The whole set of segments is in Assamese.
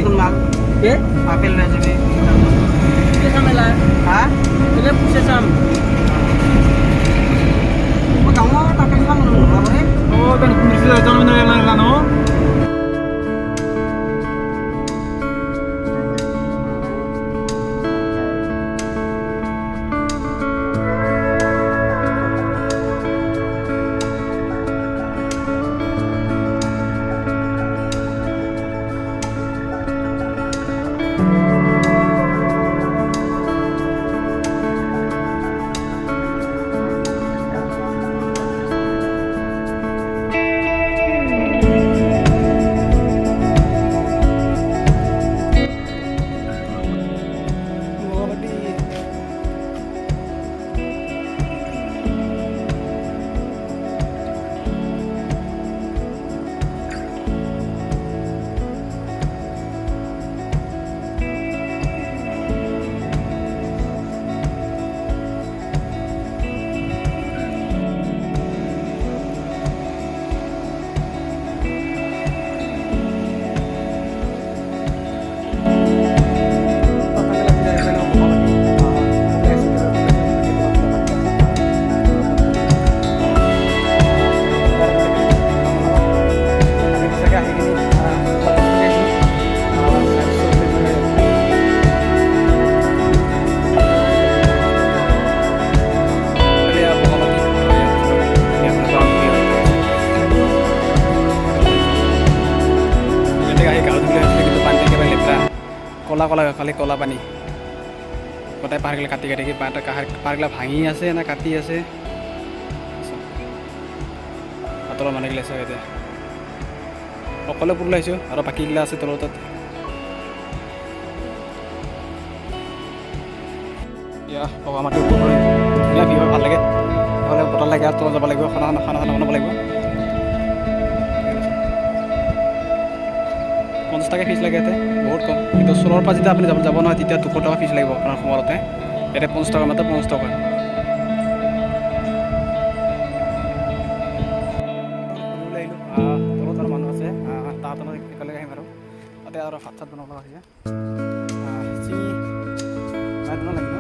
দেখোন মাল আপেল লৈ যাবি হা মই গাঁৱত আপেল খাম নল'বা কলা কলা খালি কলা পানী গোটেই পাহাৰগিলা কাটি কাটি পাহাৰগিলা ভাঙি আছে না কাটি আছে তলৰ মানুহগিলা আছে ইয়াতে অকলে পুৰলৈ আহিছোঁ আৰু বাকীগিলা আছে তলৰ তাত মাটিৰ ওপৰত ধুনীয়া বিহু ভাল লাগে নহ'লে বতৰ লাগে আৰু তলত যাব লাগিব খানা খানা বনাব লাগিব 50 টাকা ফিজ লাগে ইয়াতে বহুত কম কিন্তু ওচৰৰ পৰা যেতিয়া আপুনি যাব নহয় তেতিয়া 200 টকা ফিজ লাগিব আপোনাৰ সময়তে ইয়াতে 50 টকা মাত্ৰ 50 টকা তলত মানুহ আছে তাহাঁতৰ একেলগে আহিম আৰু তাতে আৰু ভাত চাত বনাব লগা হৈছে লাগিব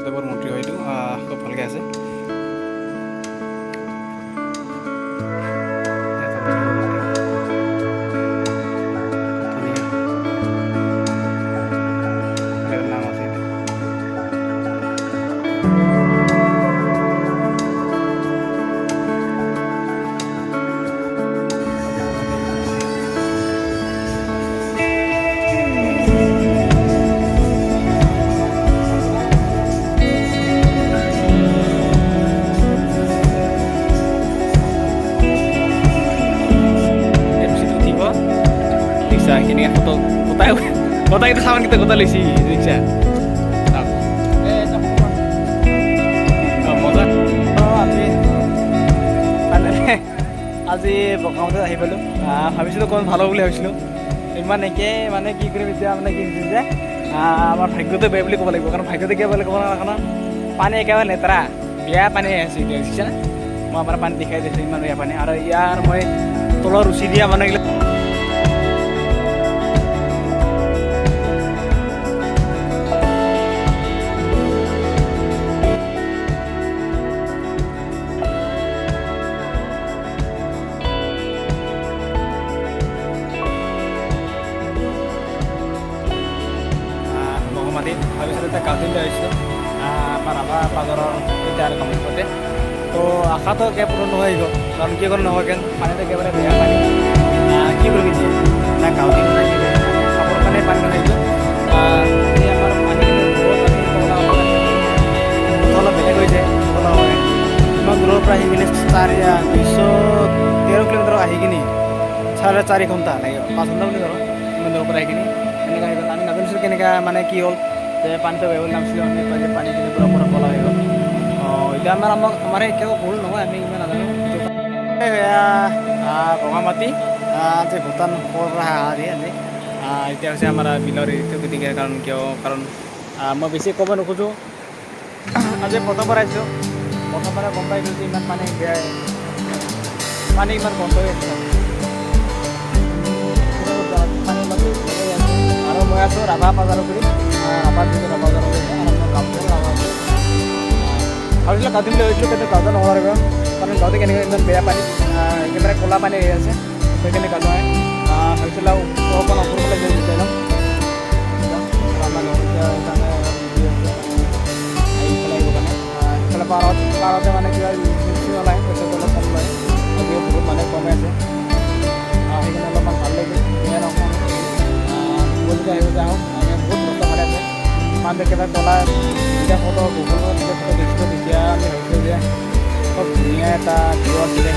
দেৱৰ মন্ত্ৰী হয়তো খুব ভালকৈ আছে ini foto kota itu sama kita kota lisi Indonesia আজি বগাওঁতে আহি পালোঁ ভাবিছিলোঁ অকণমান ভাল হ'ব বুলি ভাবিছিলোঁ ইমান একে মানে কি কৰিম এতিয়া মানে কি হৈছে যে আমাৰ ভাগ্যটো বেয়া বুলি ক'ব লাগিব কাৰণ ভাগ্যটো কিয় বুলি ক'ব কাৰণ পানী একেবাৰে লেতেৰা বেয়া পানী আছে এতিয়া বুজিছেনে মই আপোনাৰ পানী দেখাই দিছোঁ ইমান বেয়া পানী আৰু ইয়াৰ মই তলৰ ৰুচি দিয়া মানুহগিলা ভাবিছিলোঁ এতিয়া গাঁৱতে আহিছিলোঁ আমাৰ আমাৰ বাজাৰৰ এতিয়া আৰু কামত পাতে তো আশাটো একে পূৰণ নহয় গ'ল কাৰণ কি কৰি নহয় কেন পানীটো একেবাৰে বেয়া পানী কি কৰিবি দিয়ে না গাঁৱতে নাই কি খাবৰ কাৰণে পানী নাথাকিলোঁ আমাৰ পানীখিনি অলপ বেলেগ হৈ যায় ইমান দূৰৰ পৰা আহি কিনে 213 কিলোমিটাৰ আহি কিনি 4.5 ঘণ্টা লাগে 5 ঘণ্টা বুলি ধৰক ইমান দূৰৰ পৰা আহি কিনি এনেকৈ আহি গ'ল আমি নাজানিছিলোঁ কেনেকৈ মানে কি হ'ল যে পানীটো বেয়া বুলি নামিছিলোঁ আমি যে পানীখিনি পূৰা পূৰা কলা হৈ গ'ল এতিয়া আমাৰ এতিয়াও ভুল নহয় আমি ইমান নাজানো বগামাটি যে ভূটান পৰা আজি এতিয়া হৈছে আমাৰ বিলৰ ঋতু গতিকে কাৰণ কিয় কাৰণ মই বেছি ক'ব নোখোজোঁ আজি প্ৰথমবাৰ আহিছোঁ প্ৰথমবাৰে গম পাইছোঁ যে ইমান পানী বেয়া পানী ইমান বন্ধ হৈ আছে আৰু মই আছোঁ ৰাভা বাজাৰৰ বুলি ৰাভা যিটো ৰাভা বাজাৰৰ ভাবিছিলোঁ গাঁও দিম বুলি ভাবিছিলোঁ কিন্তু গাঁৱতে নহ'ব কাৰণ গাঁৱতে কেনেকৈ ইমান বেয়া পানী একেবাৰে ক'লা পানী হৈ আছে সেইকাৰণে গাঁও নহয় ভাবিছিলোঁ অকণ ওপৰলৈ গৈ বিচাৰি ল'ম আমাৰ সেইফালে পাৰতে মানে কিবা ওলায় পইচাটো অলপ কম লয় আজিও বহুত মানে কমে আছে সেইকাৰণে অলপমান ভাল লাগিল যদি আহিব যাওঁ আমি বহুত কষ্ট কৰি আছে মানুহ একেবাৰে ক'লা যেতিয়া ফটো গুগলত যেতিয়া ফটো দেখিছোঁ তেতিয়া আমি ভাবিছোঁ যে খুব ধুনীয়া এটা ভিউ আছিলে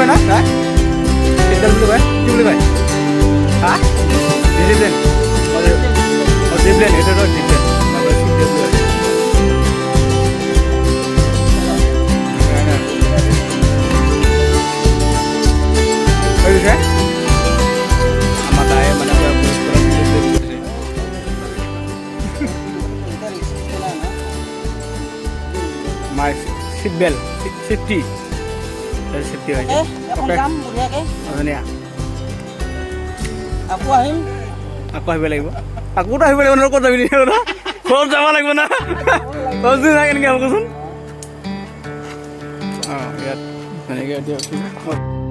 না হ্যাঁ সিদ্ধাল বুলি কয় কি বুলি কয় হা ডিসিপ্লিন ডিসিপ্লিন এটা তো ডিসিপ্লিন আমার গায়ে মানে my seat belt safety safety হয় ধুনীয়া আকৌ আহিব লাগিব আকৌতো আহিব লাগিব ক'ত যাবি ঘৰত যাব লাগিব না কেনেকৈ হ'ব কচোন অঁ ইয়াত তেনেকৈ এতিয়া